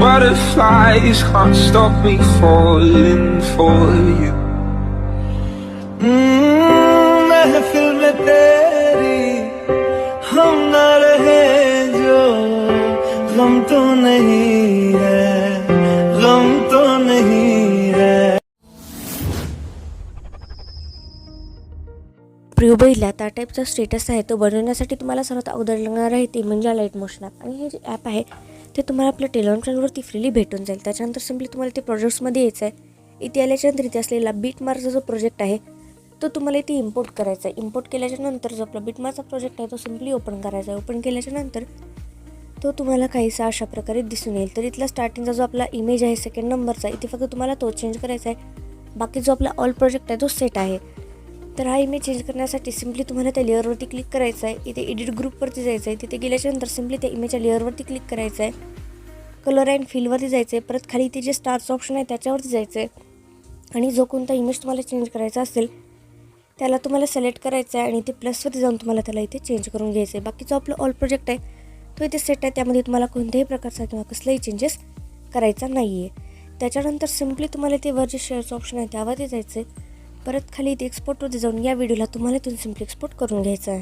butterflies can't stop me falling for you. महफिल में तेरी हम ना रहे जो, गम तो नहीं है, गम तो नहीं है. प्रिय बहिला त्या टाईपचा स्टेटस आहे तो बनवण्यासाठी तुम्हाला सर्वात अगोदर लागणार आहे ते म्हणजे अलाइट मोशन ॲप. आणि हे जे ॲप आहे ते तुम्हाला आपल्या टेलिग्राम चॅनलवरती फ्रीली भेटून जाईल. त्याच्यानंतर सिम्पली तुम्हाला ते प्रोजेक्ट्समध्ये यायचं आहे. इथे आल्याच्यानंतर इथे असलेला बीटमार्कचा जो प्रोजेक्ट आहे तो तुम्हाला इथे इम्पोर्ट करायचा आहे. इम्पोर्ट केल्याच्यानंतर जो आपला बीटमार्कचा प्रोजेक्ट आहे तो सिम्पली ओपन करायचा आहे. ओपन केल्याच्यानंतर तो तुम्हाला काहीसा अशा प्रकारे दिसून येईल. तर इथला स्टार्टिंगचा जो आपला इमेज आहे सेकंड नंबरचा इथे फक्त तुम्हाला तो चेंज करायचा आहे. बाकी जो आपला ऑल प्रोजेक्ट आहे तो सेट आहे. तर हा इमेज चेंज करण्यासाठी सिम्पली तुम्हाला त्या लेअरवरती क्लिक करायचं आहे. इथे एडिट ग्रुपवरती जायचं आहे. तिथे गेल्याच्यानंतर सिम्पली त्या इमेजच्या लेअरवरती क्लिक करायचं आहे. कलर अँड फिलवरती जायचं आहे. परत खाली इथे जे स्टारचं ऑप्शन आहे त्याच्यावरती जायचं आहे. आणि जो कोणता इमेज तुम्हाला चेंज करायचा असेल त्याला तुम्हाला सिलेक्ट करायचं आहे आणि इथे प्लसवरती जाऊन तुम्हाला त्याला इथे चेंज करून घ्यायचं आहे. बाकी जो आपला ऑल प्रोजेक्ट आहे तो इथे सेट आहे. त्यामध्ये तुम्हाला कोणत्याही प्रकारचा किंवा कसलाही चेंजेस करायचा नाही आहे. त्याच्यानंतर सिम्पली तुम्हाला ते वर जे शेअरचं ऑप्शन आहे त्यावरती जायचं आहे. परत खाली इथे एक्सपोर्टवरती जाऊन या व्हिडिओला तुम्हाला इथून सिम्पली एक्सपोर्ट करून घ्यायचं आहे.